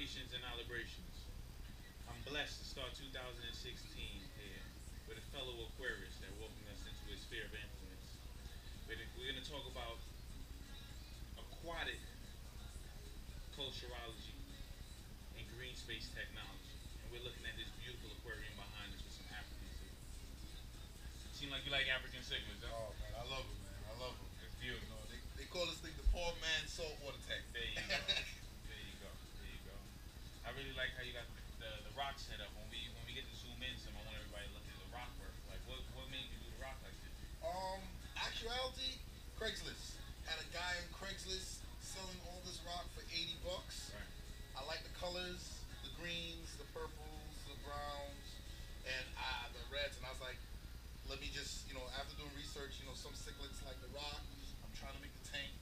Salutations and libations. I'm blessed to start 2016 here with a fellow Aquarist that welcomed us into his sphere of influence. We're going to talk about aquatic culturology and green space technology. And we're looking at this beautiful aquarium behind us with some African cichlids. Seem like you like African cichlids, huh? Oh man, I love them, man. I love them. It's beautiful. You know, they call this thing the poor man's saltwater tank. There you go. There you go. There you go. I really like how you got the rock set up. When we get to zoom in some, I want everybody to look at the rock work. Like what made you do the rock like this? Actuality, Craigslist. Had a guy on Craigslist selling all this rock for $80. Right. I like the colors, the greens, the purples, the browns, and the reds. And I was like, let me just, after doing research, some cichlids like the rock. I'm trying to make the tank,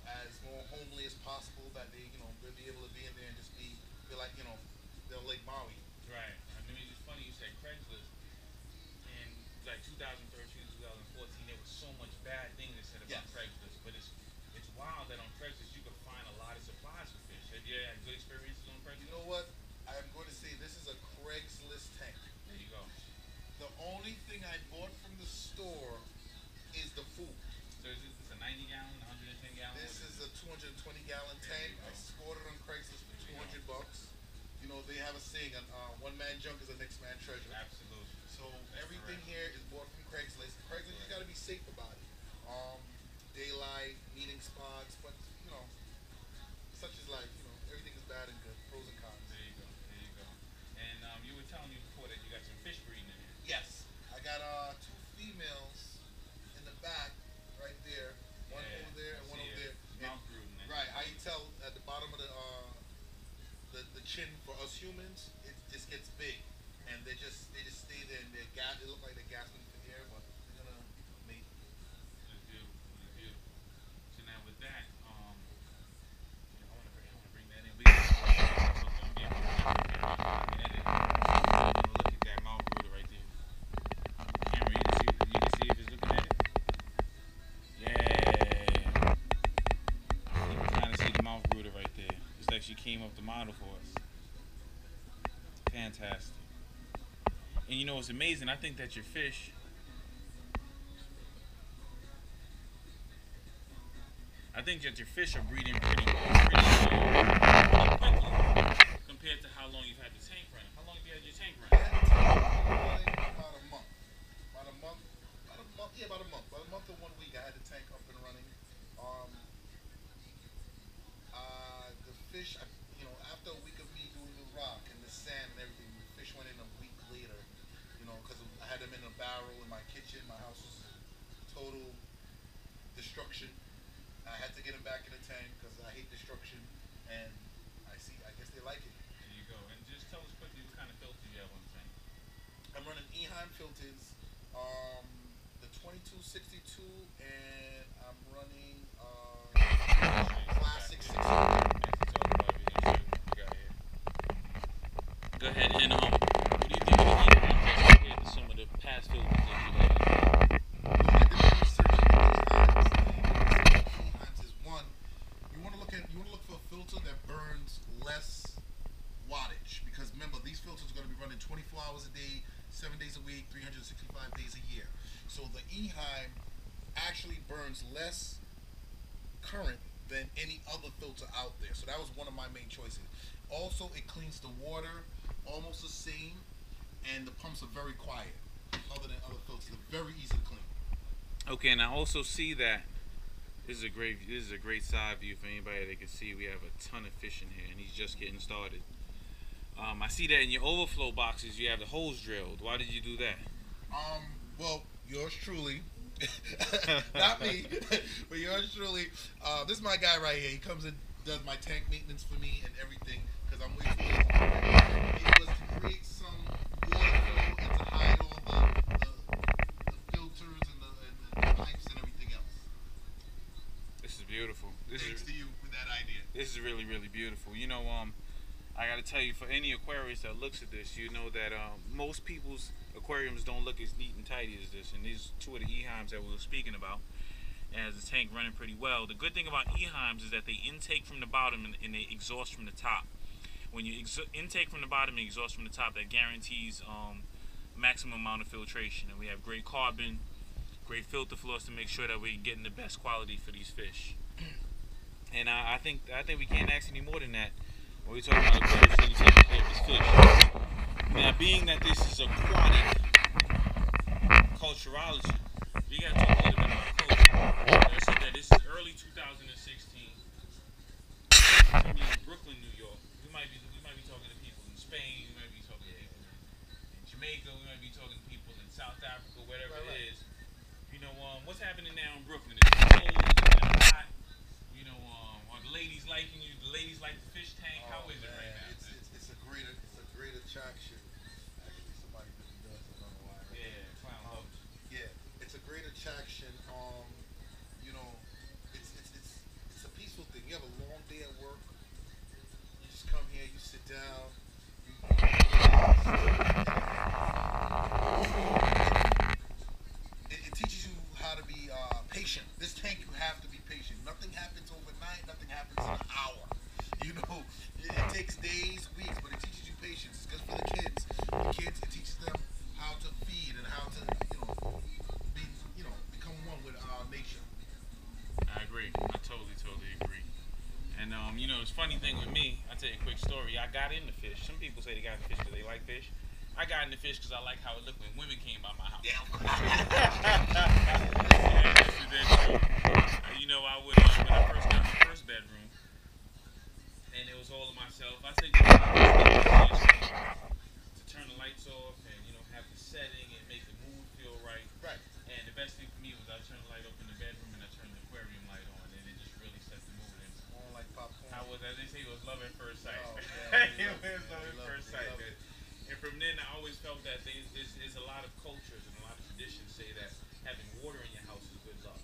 as more homely as possible, that they'll be able to be in there and just feel like, they're Lake Maui. Right. I mean, it's funny you said Craigslist. In like 2013, 2014, there was so much bad things that said about Yes. Craigslist. But it's wild that on Craigslist you can find a lot of supplies for fish. Have you had good experiences on You Craigslist? know what? I am going to say this is a Craigslist tank. There you go. The only thing I bought from the store is the food. So is this a 90 gallon, 110 gallon? This is a 220-gallon tank. I scored it on Craigslist for $200. They have a saying, one man junk is a next man treasure. Absolutely. So That's everything correct. here is bought from Craigslist. Craigslist, you got to be safe about it. Daylight, meeting spots, but such is life. Everything is bad and good, pros and cons. There you go. There you go. And you were telling me before that you got some fish breeding in here. Yes, I got two females in the back, right there. One Yeah, over there and I one see over it. there. Mouth brooding. Right, how you tell at the bottom of the chin for us humans, it just gets big, and they just stay there and they're they look like they're gasping for air, but they're gonna mate. It's beautiful. It's beautiful. So now with that, I want to bring that in. We got something I'm getting look at that mouth brooder right there. Camera, you can see if it's looking at it. Yeah. You can kind of see the mouth brooder right there. It's like she came up the model for us. Fantastic. And it's amazing. I think that your fish. I think that your fish are breeding pretty quickly compared to how long you've had the tank running. How long have you had your tank I running? had the tank about a month. Yeah, about a month. About a month and 1 week, I had the tank up and running. The fish, after a week of me doing the rock and the sand and everything, the fish went in a week later. Because I had them in a barrel in my kitchen. My house was total destruction. I had to get them back in the tank because I hate destruction, and I guess they like it. There you go. And just tell us quickly what kind of filter you have on the tank. I'm running Eheim filters, the 2262, and I'm running classic 600. Go ahead and what do you think of the heat index compared to some of the past filters that you had? Well, I did my research on these Eheim is one. You want to look for a filter that burns less wattage, because remember, these filters are going to be running 24 hours a day, 7 days a week, 365 days a year. So the Eheim actually burns less current than any other filter out there. So that was one of my main choices. Also, it cleans the water almost the same, and the pumps are very quiet, other than other filters. They're very easy to clean. Okay, and I also see that this is a great side view for anybody that can see. We have a ton of fish in here, and he's just getting started. I see that in your overflow boxes you have the holes drilled. Why did you do that? Well, yours truly, not me, but yours truly. This is my guy right here. He comes and does my tank maintenance for me and everything, because I'm way too lazy to do it. It was to create some water flow and to hide all the filters and the pipes and everything else. This is beautiful. Thanks to you for that idea. This is really, really beautiful. I got to tell you, for any aquarist that looks at this, you know that most people's aquariums don't look as neat and tidy as this. And these two of the Eheims that we were speaking about, It has the tank running pretty well. The good thing about Eheims is that they intake from the bottom and they exhaust from the top. When you intake from the bottom and exhaust from the top, that guarantees maximum amount of filtration. And we have great carbon, great filter floss to make sure that we're getting the best quality for these fish. And I think we can't ask any more than that when we talk about a better taking care of this fish. Now, being that this is aquatic culturology, we got to talk a little bit about culture. I said that this is early 2016. I mean, Brooklyn, New York. We might be talking to people in Spain. We might be talking to people in Jamaica. We might be talking to people in South Africa, whatever it is. What's happening now in Brooklyn? Is it cold? Is it hot? Are the ladies liking you? The ladies like the fish tank? How is it right now? It's a great attraction. Actually, somebody really does. I don't know why. Yeah, clown love. Yeah, it's a great attraction. You know, it's a peaceful thing. You have a long day at work. You just come here. You sit down. It teaches you how to be patient. This tank, you have to be patient. Nothing happens overnight. Nothing happens in an hour. It takes days, weeks, but it teaches you patience. It's good for the kids. The kids, it teaches them how to feed and how to, be, become one with nature. I agree. I totally agree. And it's funny thing with me. I'll tell you a quick story. I got into fish. Some people say they got into fish because they like fish. I got into fish because I like how it looked when women came by my house. Yeah. I would when I first got my first bedroom, and it was all of myself. I think to turn the lights off and have the setting and make the mood feel right. Right. And the best thing for me was I turned the light up in the bedroom and I turned the aquarium light on, and it just really set the mood. And On like popcorn. I was, as they say, it was love at first sight. Oh, yeah, It was love at first sight. And from then, I always felt that there's a lot of cultures and a lot of traditions say that having water in your house is good luck.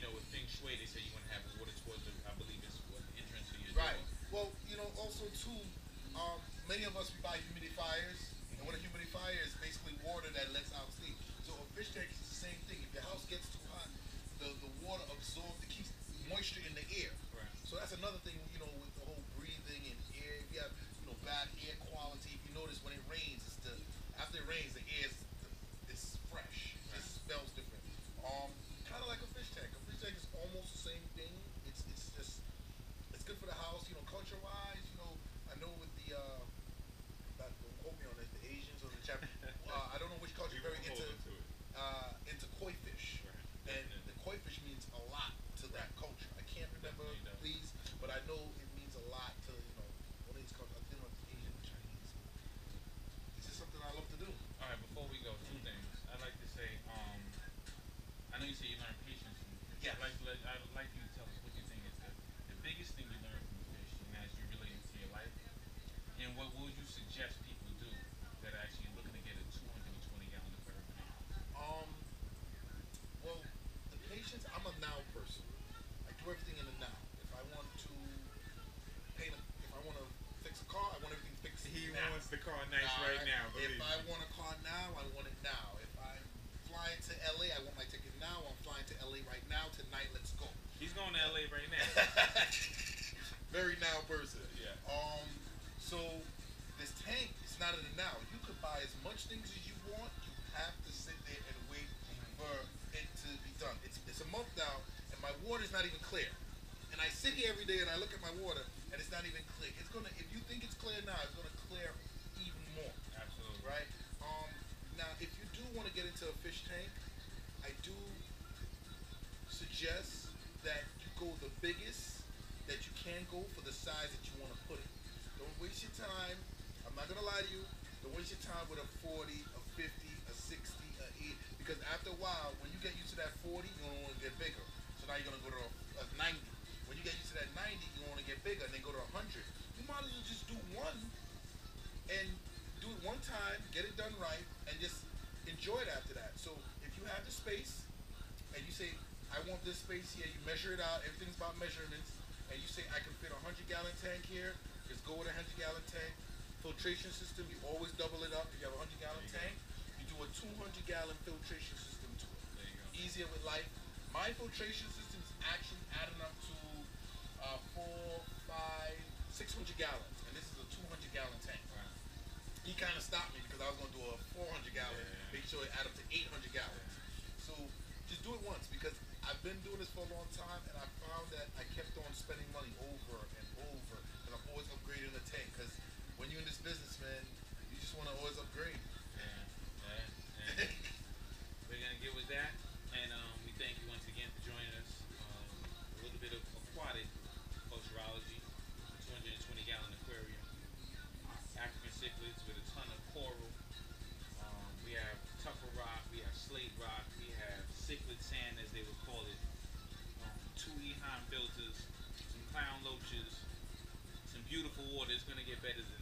With feng shui, they say you want to have water towards I believe it's what the entrance to your Right. door. Well, also too, many of us we buy humidifiers, and what a humidifier is basically water that lets out steam. So a fish tank is the same thing. If your house gets too hot, the water absorbs, it keeps moisture in the air. Right. So that's another thing, with the whole breathing and air. If you have, bad air quality, if you notice when it rains, after it rains, the air is fresh. It smells different. Kind of like a fish tank. A fish tank is almost the same thing. It's good for the house, culture wise. I know with the don't quote me on it, the Asians or the Japanese. I don't know which culture very into koi fish, Right. and the koi fish means a lot to that culture. I can't remember, please, but I know it means a lot to one of these cultures. I think it's Asian or Chinese. It's just something I love to do. All right. Before we go, two things. I'd like to say, I know you say you learn patience from the fish. Yes. I'd like you to tell us what you think is the biggest thing you learn from the fish, and as you relate it to your life. And what would you suggest people do that are actually looking to get a 220-gallon aquarium in their house? Um, well, the patience. I'm a now person. I do everything in the now. If I want to if I want to fix a car, I want everything fixed He now. wants the car nice right now. If I want a car now, I want it now. If I'm flying to LA, I want my ticket now. I'm flying to LA right now. Tonight, let's go. He's going to LA right now. Very now person. Yeah. So this tank is not in the now. You could buy as much things as you want. You have to sit there and wait for it to be done. It's a month now, and my water's not even clear. And I sit here every day and I look at my water, and it's not even clear. If you think it's clear now, it's gonna clear even more. Absolutely. Right? Now, if you do want to get into a fish tank, I do suggest that you go the biggest that you can go for the size that you want to put it. Don't waste your time. I'm not gonna lie to you. Don't waste your time with a 40, a 50, a 60, a 8. Because after a while, when you get used to that 40, you're gonna want to get bigger. So now you're gonna go to a 90. When you get used to that 90, you want to get bigger and then go to 100. You might as well just do one and do it one time, get it done right, and just enjoy it after that. So if you have the space and you say, I want this space here, you measure it out, everything's about measurements, and you say, I can fit a 100-gallon tank here, just go with a 100-gallon tank. Filtration system, you always double it up. If you have a 100-gallon tank, you do a 200-gallon filtration system to it. There you go. Easier with life. My filtration system is actually adding up to 600 gallons, and this is a 200-gallon tank. Right. He kind of stopped me because I was going to do a 400-gallon, Yeah. make sure it add up to 800 gallons. So just do it once, because I've been doing this for a long time, and I found that I kept on spending money over and over, and I'm always upgrading the tank. Because when you're in this business, man, you just want to always upgrade. And we're gonna get with that, and we thank you once again for joining us. A little bit of aquatic culturology, 220-gallon aquarium, African cichlids with a ton of coral. We have tuffle rock, we have slate rock, we have cichlid sand as they would call it, two Eheim filters, some clown loaches, some beautiful water. It's gonna get better than